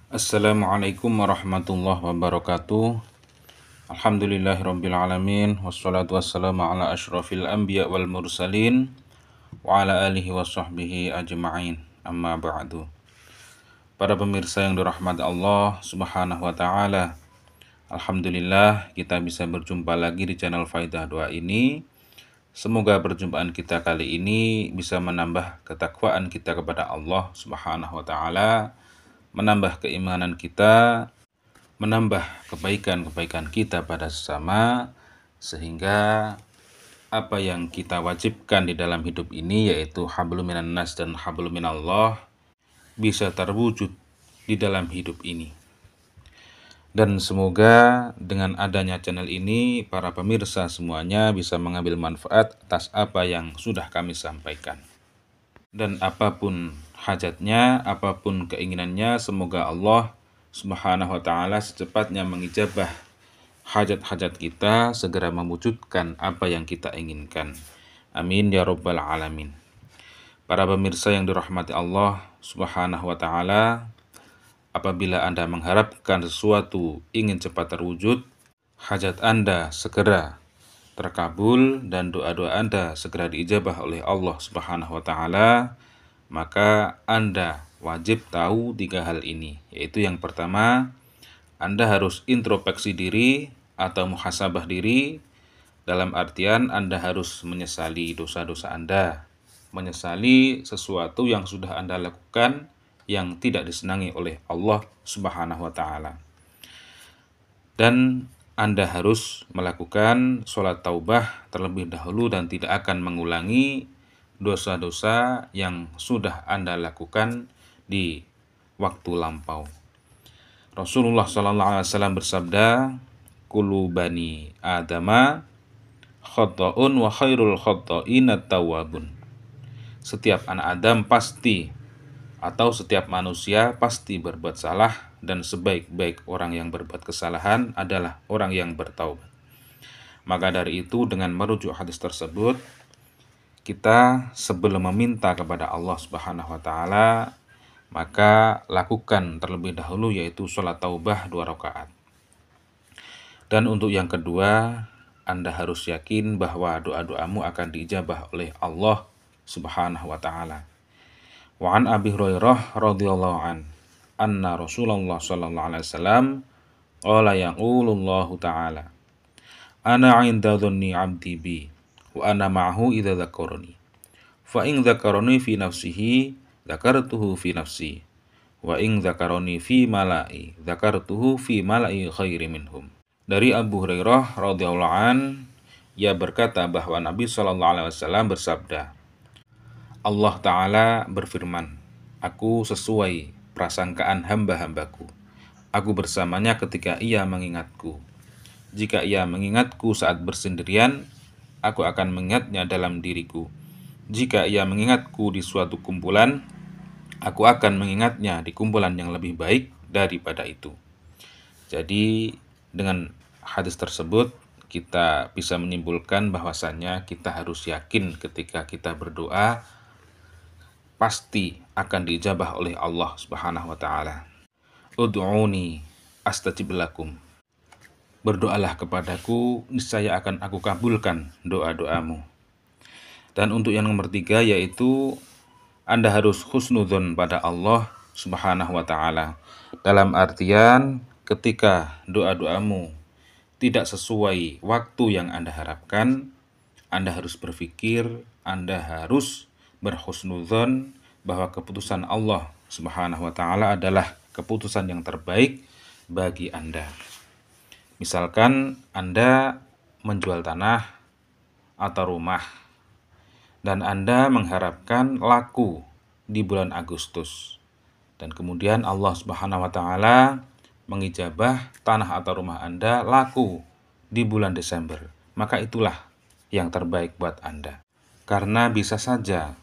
Assalamualaikum warahmatullahi wabarakatuh. Alhamdulillahirrabbilalamin. Wassalatu wassalamu ala ashrafil anbiya wal mursalin wa ala alihi wa sahbihi ajma'in. Amma ba'du. Para pemirsa yang dirahmati Allah subhanahu wa ta'ala, alhamdulillah kita bisa berjumpa lagi di channel Faidah Doa ini. Semoga perjumpaan kita kali ini bisa menambah ketakwaan kita kepada Allah subhanahu wa ta'ala, menambah keimanan kita, menambah kebaikan-kebaikan kita pada sesama, sehingga apa yang kita wajibkan di dalam hidup ini, yaitu hablum minan nas dan hablum minallah, bisa terwujud di dalam hidup ini. Dan semoga dengan adanya channel ini, para pemirsa semuanya bisa mengambil manfaat atas apa yang sudah kami sampaikan. Dan apapun hajatnya, apapun keinginannya, semoga Allah subhanahu wa ta'ala secepatnya mengijabah hajat-hajat kita, segera mewujudkan apa yang kita inginkan. Amin ya rabbal alamin. Para pemirsa yang dirahmati Allah subhanahu wa ta'ala, apabila Anda mengharapkan sesuatu ingin cepat terwujud, hajat Anda segera terkabul dan doa-doa Anda segera diijabah oleh Allah subhanahu wa ta'ala, maka Anda wajib tahu 3 hal ini, yaitu yang pertama, Anda harus introspeksi diri atau muhasabah diri, dalam artian Anda harus menyesali dosa-dosa Anda, menyesali sesuatu yang sudah Anda lakukan yang tidak disenangi oleh Allah subhanahu wa ta'ala. Dan Anda harus melakukan sholat taubah terlebih dahulu dan tidak akan mengulangi dosa-dosa yang sudah Anda lakukan di waktu lampau. Rasulullah SAW bersabda, "Kullu bani Adama khata'un wa khairul khata'ina tawwabun." Setiap anak Adam pasti, atau setiap manusia pasti berbuat salah, dan sebaik-baik orang yang berbuat kesalahan adalah orang yang bertaubat. Maka dari itu, dengan merujuk hadis tersebut, kita sebelum meminta kepada Allah subhanahu wa ta'ala, maka lakukan terlebih dahulu, yaitu sholat taubah 2 rakaat. Dan untuk yang kedua, Anda harus yakin bahwa doa-doamu akan diijabah oleh Allah subhanahu wa ta'ala. Wa an Abi Hurairah radhiyallahu an anna Rasulullah sallallahu alaihi wasallam qala yaqulullahu ta'ala, ana 'inda dhanni 'abdi bi wa ana ma'ahu idza dzakarani fa in dzakarani fi nafsihi dzakartuhu fi nafsi wa in dzakarani fi mala'i dzakartuhu fi mala'i khairi minhum. Dari Abu Hurairah radhiyallahu an, ia berkata bahwa Nabi sallallahu alaihi wasallam bersabda, Allah Ta'ala berfirman, aku sesuai prasangkaan hamba-hambaku. Aku bersamanya ketika ia mengingatku. Jika ia mengingatku saat bersendirian, aku akan mengingatnya dalam diriku. Jika ia mengingatku di suatu kumpulan, aku akan mengingatnya di kumpulan yang lebih baik daripada itu. Jadi dengan hadis tersebut kita bisa menyimpulkan bahwasannya kita harus yakin ketika kita berdoa pasti akan diijabah oleh Allah subhanahu wa ta'ala. Ud'uni astajib lakum. Berdoalah kepadaku, niscaya akan aku kabulkan doa-doamu. Dan untuk yang nomor 3, yaitu Anda harus husnudzon pada Allah subhanahu wa ta'ala. Dalam artian ketika doa-doamu tidak sesuai waktu yang Anda harapkan, Anda harus berpikir, Anda harus berhusnudzon bahwa keputusan Allah subhanahu wa ta'ala adalah keputusan yang terbaik bagi Anda. Misalkan Anda menjual tanah atau rumah, dan Anda mengharapkan laku di bulan Agustus, dan kemudian Allah subhanahu wa ta'ala mengijabah tanah atau rumah Anda laku di bulan Desember, maka itulah yang terbaik buat Anda. Karena bisa saja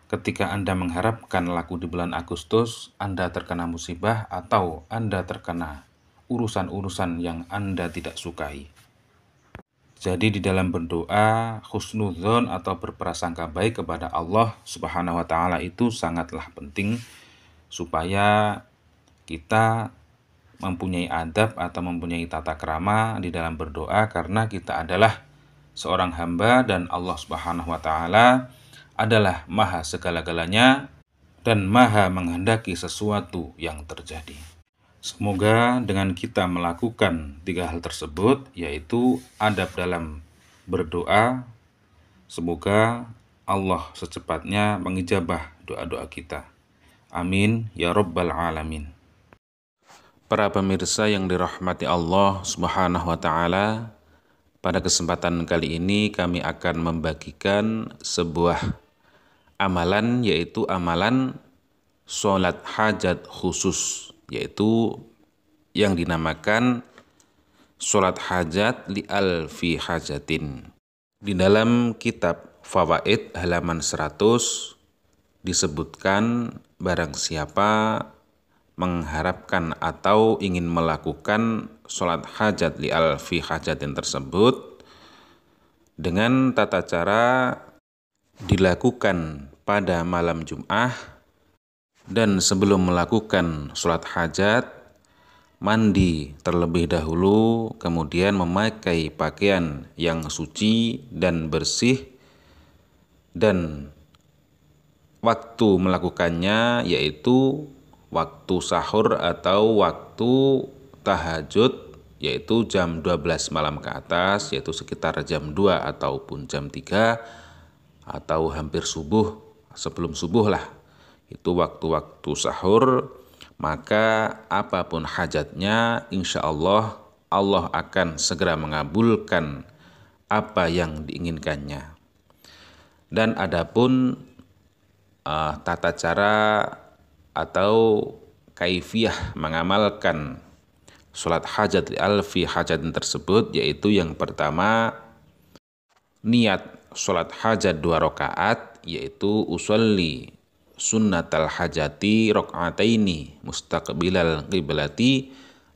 ketika Anda mengharapkan laku di bulan Agustus, Anda terkena musibah atau Anda terkena urusan-urusan yang Anda tidak sukai. Jadi di dalam berdoa, husnudzon atau berprasangka baik kepada Allah Subhanahu wa taala itu sangatlah penting supaya kita mempunyai adab atau mempunyai tata krama di dalam berdoa, karena kita adalah seorang hamba dan Allah Subhanahu wa taala adalah maha segala-galanya dan maha menghendaki sesuatu yang terjadi. Semoga dengan kita melakukan 3 hal tersebut, yaitu adab dalam berdoa, semoga Allah secepatnya mengijabah doa-doa kita. Amin ya rabbal alamin. Para pemirsa yang dirahmati Allah Subhanahu wa taala, pada kesempatan kali ini kami akan membagikan sebuah amalan, yaitu amalan sholat hajat khusus, yaitu yang dinamakan sholat hajat li alfi hajatin. Di dalam kitab Fawaid halaman 100 disebutkan barang siapa mengharapkan atau ingin melakukan sholat hajat li alfi hajatin tersebut dengan tata cara dilakukan pada malam Jum'ah, dan sebelum melakukan sholat hajat, mandi terlebih dahulu, kemudian memakai pakaian yang suci dan bersih, dan waktu melakukannya yaitu waktu sahur atau waktu tahajud, yaitu jam 12 malam ke atas, yaitu sekitar jam 2 ataupun jam 3 atau hampir subuh, sebelum subuh lah. Itu waktu-waktu sahur, maka apapun hajatnya, insya Allah Allah akan segera mengabulkan apa yang diinginkannya. Dan adapun tata cara atau kaifiyah mengamalkan sholat hajat alfi hajatin tersebut, yaitu yang pertama, niat sholat hajat 2 rakaat, yaitu usolli sunnatal hajati rok'ataini mustaqbilal qiblati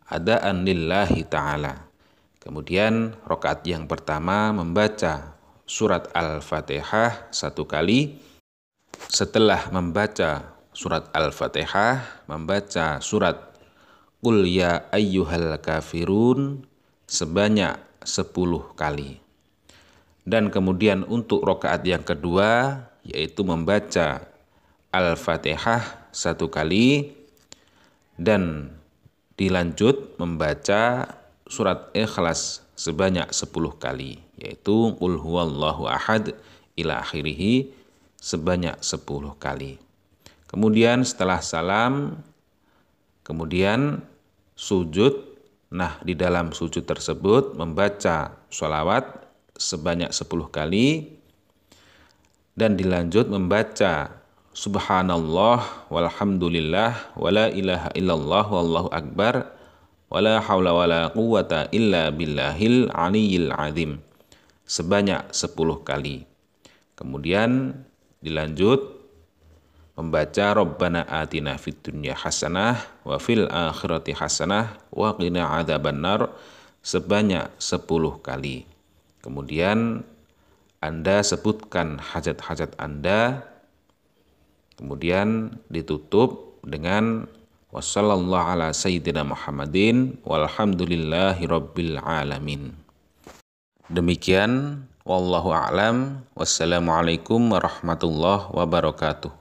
adaan lillahi ta'ala. Kemudian rakaat yang pertama membaca surat Al-Fatihah 1 kali. Setelah membaca surat Al-Fatihah, membaca surat Qul ya ayyuhal kafirun sebanyak 10 kali. Dan kemudian untuk rakaat yang kedua, yaitu membaca Al-Fatihah 1 kali dan dilanjut membaca surat Ikhlas sebanyak 10 kali, yaitu Qul huwallahu ahad ila akhirih sebanyak 10 kali. Kemudian setelah salam, kemudian sujud. Nah, di dalam sujud tersebut membaca sholawat sebanyak 10 kali dan dilanjut membaca Subhanallah walhamdulillah wala ilaha illallah wallahu akbar wala hawla wala quwata illa billahil aliyyil azim sebanyak 10 kali. Kemudian dilanjut membaca Rabbana atina fid dunya hasanah wa fil akhirati hasanah wa qina adzabannar sebanyak 10 kali. Kemudian Anda sebutkan hajat-hajat Anda, kemudian ditutup dengan wassallallahu ala sayyidina Muhammadin walhamdulillahi rabbil alamin. Demikian, wallahu a'lam, wassalamualaikum warahmatullahi wabarakatuh.